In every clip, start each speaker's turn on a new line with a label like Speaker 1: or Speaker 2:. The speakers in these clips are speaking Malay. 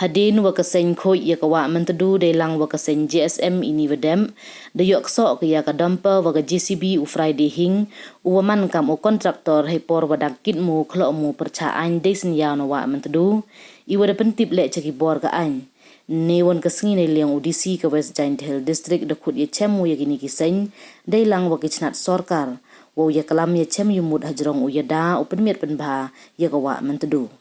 Speaker 1: hadin wakasen khoi ya kawa Myntdu de lang wakasen GSM ini wedem de yok sok ya ka damper waga JCB u Friday hing uwaman kam o Contractor he por wadakit mu khlo mu pyrchah an de sñiaw na wa Myntdu I wada pentip le chaki bor ka an ne won ka sngi ne liang UDC ka West Giant Hill District de khut ye chemu ya gini kiseng de lang wakichnat sorkar wo ya kalam ya chem yumut hajrong u yada u penmiat penba ya kawa Myntdu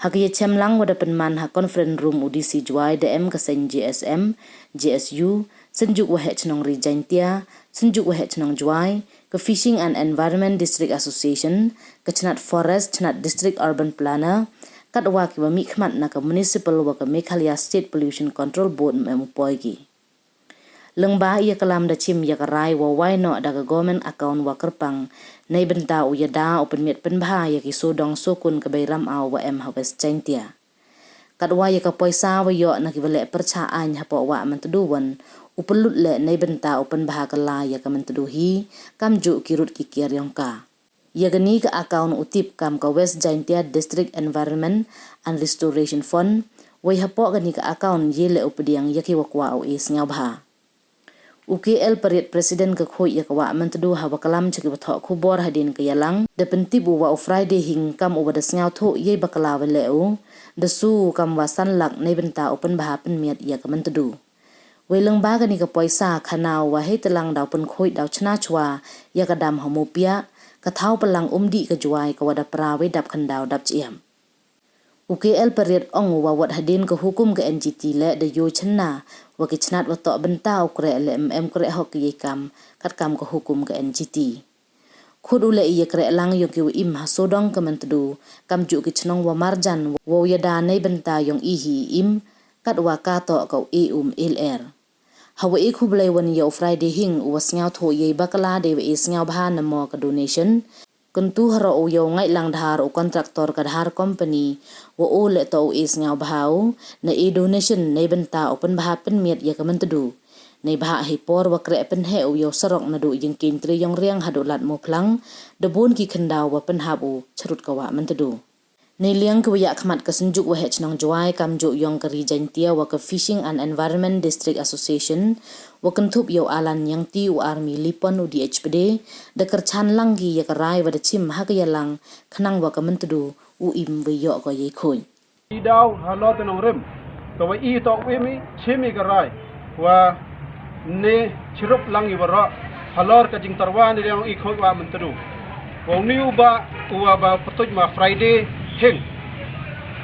Speaker 1: Hakiya cemlang wada penman ha conference room UDC juai DM kasen GSM, GSU, senjuk wahet chenong Rijantia, senjuk wahet chenong juai, ke Fishing and Environment District Association, ke cenat Forest, cenat District Urban Planner, kat waki wa mikmat na ke Municipal wa ke Meghalaya State Pollution Control Board memupoigi. Lengba ia kelam da chim ya karai wa wai no da ke government account wa kerpang nay benta u yada o penmiat penbha ya ki sodong sokun ke bayram au wa West Giantia. Kadwa ya ka poisa wa yo na ki wale pyrchah an ha po wa Myntdu wan u pelut le nay benta o penbha kala ya ka Myntdu hi kam ju kirut ki kiar yongka. Ya gani ka account utip kam ka West Giantia District Environment and Restoration Fund wa ha po gani ka account ye le upediang ya ki wakwa o sñiawbha. UKL period presiden ke khoi ya kawa Myntdu ha bakalam chaki bathok khubor hadin ke yalang de pentibu wa Friday hing kam over the sñiaw tho ye bakala weleu de su kam wasan lak nei benta open baha penmiat ya ka Myntdu weleng ba gani ka poisa khanau wa he telang daw pen khoi daw chna chwa ya ka dam homopia ka thau pelang umdi ka juai ka wada prawe dap khandau dap chiam UKL period ong wa wat hadin ke hukum ke NGT le de yo chna wa ki chnat wa to benta ukre le kre hok ye kam kat kam ke hukum ke NGT khud ule ye kre lang yo ki im ha sodong ke Myntdu kam ju ki chnong wa marjan wa ya da nei benta yong I hi im kat wa ka to ko LR hawa I khublai wan yo Friday hing wa sñiaw tho ye bakala de sñiawbha na mo ka donation Kuntu haro o yo ngay lang dhar o Contractor kadhar company wa o le to sñiawbha na donation na benta o penbaha penmiat ya ka Myntdu na baha hipor wa kre penhe o yo sarok na do yung kintri yung riang hadulat mo plang debon ki khendaw wa penhabu charut kawa Myntdu Nei liang kwaya khmat ka senjuk wa hech nang juai kam jo yong ka Rijantia wa ka Fishing and Environment District Association wa kentup yo alan yang ti u army lipon u DHPD da kerchan langgi ya ka rai wa da chim ha ka yalang khnang wa ka Myntdu u im we yo ko ye khoi
Speaker 2: I daw halot nong rem ka wa I to we mi chimi ka rai wa ne chirup langi wa ro halor ka jing tarwan ni yang I khoi wa Myntdu wa niu ba wa ba patuj ma Friday hing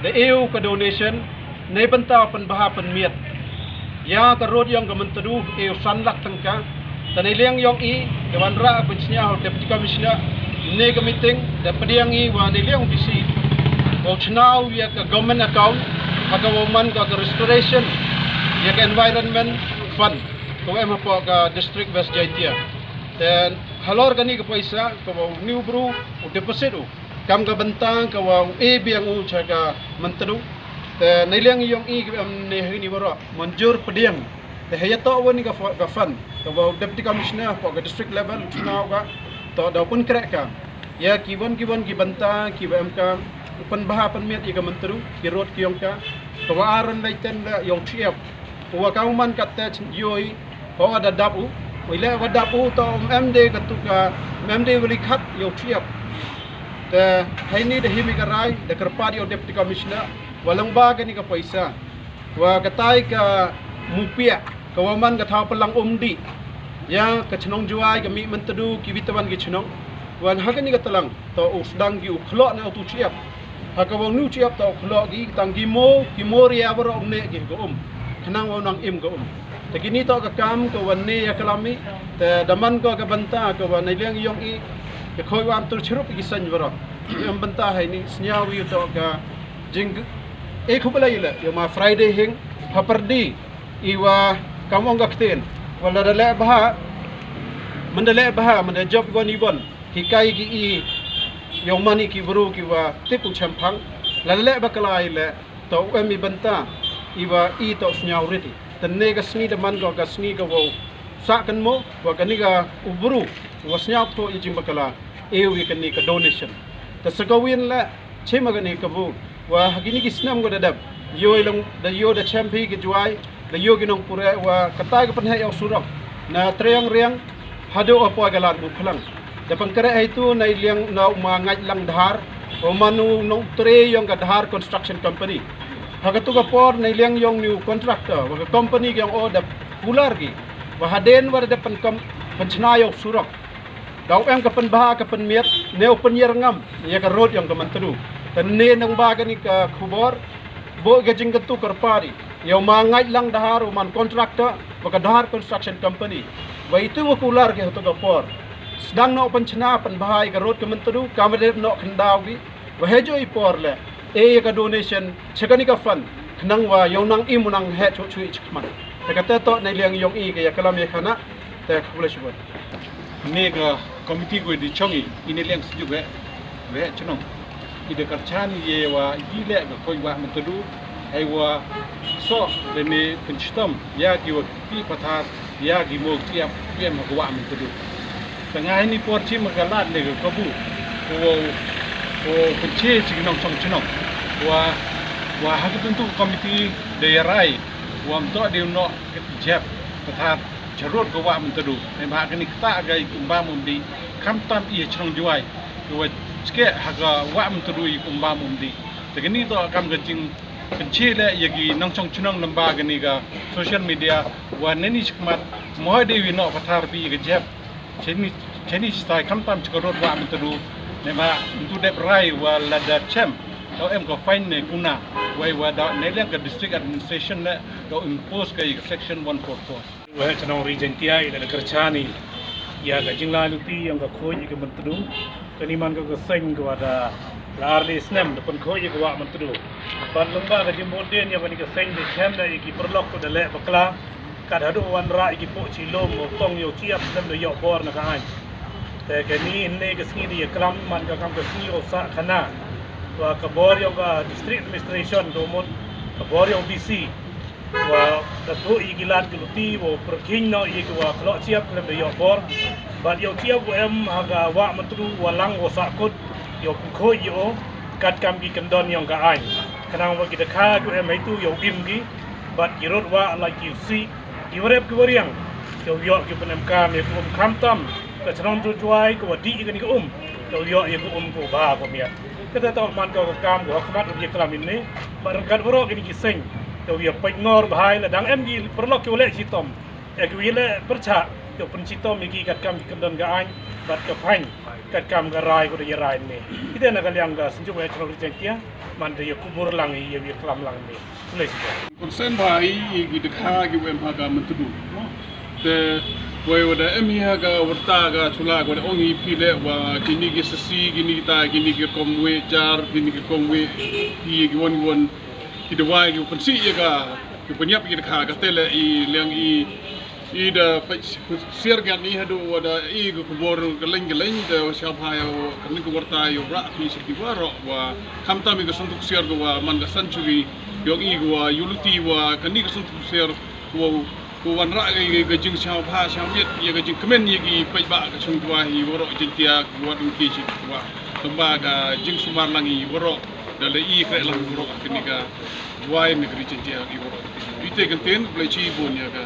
Speaker 2: the EU ka donation ne benta penbaha penmiat ya ka rod yang ka Myntdu EU sanlak tangka tanai liang yong I dewan ra penchnya deputy commissioner ne ka meeting da pediang I wa ne liang bisi wa chnau ya ka government account ka woman ka restoration ya ka environment fund ko em po ka district West Giantia dan halor kani ka paisa ka new bro o deposit kam ka bentang ka wa biang u chaga Myntdu te niliang yong I ne ni waro manjur pediang te hayato woni ka fund ka wa deputy commissioner po ka district level chinau ka to da pun krek ka ya kiwon ki bentang ki em ka penbaha penmiat I ka Myntdu ki road ki yong ka wa aran laiten da yong chiap wa ka man ka te yoi ho ada dapu wile wa dapu to MD ka tu ka MD wili khat yong chiap te haini de himi karai de kerpadi o deputy commissioner walang baga ni ka paisa wa katai ka mupia ka waman ka thau pelang umdi ya ka chnong juai ka mi Myntdu ki bitawan ki chnong wan hakani ka talang to usdang ki ukhlo na tu chiap haka wang nu chiap to ukhlo gi tang ki mo ria baro omne ki go khnang wa nang im go te kini to ka kam ka wan ne ya kalami te daman ko ka banta ka wan liang yong I ke khoi wam tur chirup ki san waro am banta hai ni sñiawi to ka jing khubelai le yo ma Friday hing haperdi iwa kamong gakten wala dale baha manda job goni bon hikai ki I yo mani ki buru ki wa tipu champang lale bakalai le to emi banta iwa I to sñiawriti tenne ka sni de man ko ka sni ka wo sa kan mo wa kaniga uburu wa sñiaw to I jing bakala ewi kan ni ka donation ta sagawin la chema gani ka bu wa hagini ki snam go dadab yo long da yo da champi ke juai da yo ginong pure wa katai ke penhe yang surang na triang riang hado apa galan bu phalang da pangkare itu na liang na mangai lang dhar o manu nong tre yang gadhar construction company hagatu ka por na liang yung new contractor wa company yang o da pular gi wa haden wa da penchnayo surang daw em ka penbaha ka penmiet neo penyer ngam ya ka road yang ka Myntdu tan ne nang baga ni ka khubor bo ga jing tu karpari yo mangai lang dahar man contractor wa ka dahar construction company wa itu wa kular ke to ka por sedang no penchna penbaha ka road ka Myntdu kamade no khandau gi wa hejo I por le e ka donation chekani ka fund khnang wa yo nang imunang he chu chui chikman ta ka to na liang yong I ka ya kalam ye khana ta khule shibot
Speaker 3: ne ga committee go di chongi ini leng sejuk we chunong ide karchan ye wa ile ga koi wa Myntdu ai wa so de ne penstam ya ki wa pi pathar ya gi mo tiap pem ga wa Myntdu tengah ini porci magalat le ga kabu o penche chignong chunong wa ha tentu committee de rai wa mto de no ke jap pathar jarut ke wa Myntdu ne ba kini kta ga kumba mumdi kamtam I chrong juai wa ske haga wa Myntdu I kumba mumdi tegini to kam gajing penchile yagi nongchong chunong lamba gani ga social media wa neni chikmat moy de wi no pathar bi ga jep cheni stai kamtam chkarot wa Myntdu ne ba Myntdu de rai wa lada chem do em ko fine ne kuna wa da ne le ga district administration ne do impose ga section 144
Speaker 4: wa chanong region tia ila kerchani ya ga jingla luti yang ga khoi ga Myntdu kani man ga seng ga da larli snem de pon khoi ga wa Myntdu pan lomba ga jimboden ya bani ga seng de chem da ki perlok ko de le bakla kad hadu wan ra ki po chilom mo tong yo chiap dem de yo bor na ka ai te kani ne ga singi de kram man ga kam ga singi o sa khana wa ka bor yo ga district administration do mon ka bor yo BC wa datu igilat keluti wo perking no i wa klo chiap le de yo bor bat yo chiap wo em haga wa Myntdu walang wo sakut yo kho yo kat kam gi kendon yong ka ai kanang wa kita kha ku em itu yo im gi bat girot wa like you see iwarep ku wariang yo yo ki penem kam ye kum kam tam ka chron tu juai ko di ga ni ko yo ye ko ko ba ko mia kita tahu man ko kam ko khmat ye klam ini bar kan bro gi ki seng yo ye pengor bahai la dang em gi perlok ki le chitom e gi le pyrchah yo pen chitom gi kat kam kendon ga ai bat ka phang kat kam ga rai ko de rai ni kita na kaliang ga sinju wa chron tia man de yo kubur lang ye klam lang ni le
Speaker 2: konsen bai gi de kha gi wem ha ga Myntdu te wai wada emi ha ga Wyrta ga chula ga ongi pile wa kini gi sesi gini ta gini gi komwe jar gini gi komwe gi won ki de wai gi pensi ye ga ki penyap gi de kha ga tele I leng I da siar ga ni hadu wada I go kubor geleng de siapa yo kami ko Wyrta yo ra pi si waro wa kamta mi ga suntuk siar go wa man ga sanctuary yo I go wa yuluti wa kani ga suntuk siar ko wan ra ga jing sñiawbha sñiawbit ye ga jing kemen ye gi pai ba ga chung tua hi woro jintia wa dum ki chi wa tamba ga jing sumar langi woro da le I kre lang woro kini ga wai mi kri jintia gi woro ite kan ten play chi bon ya ga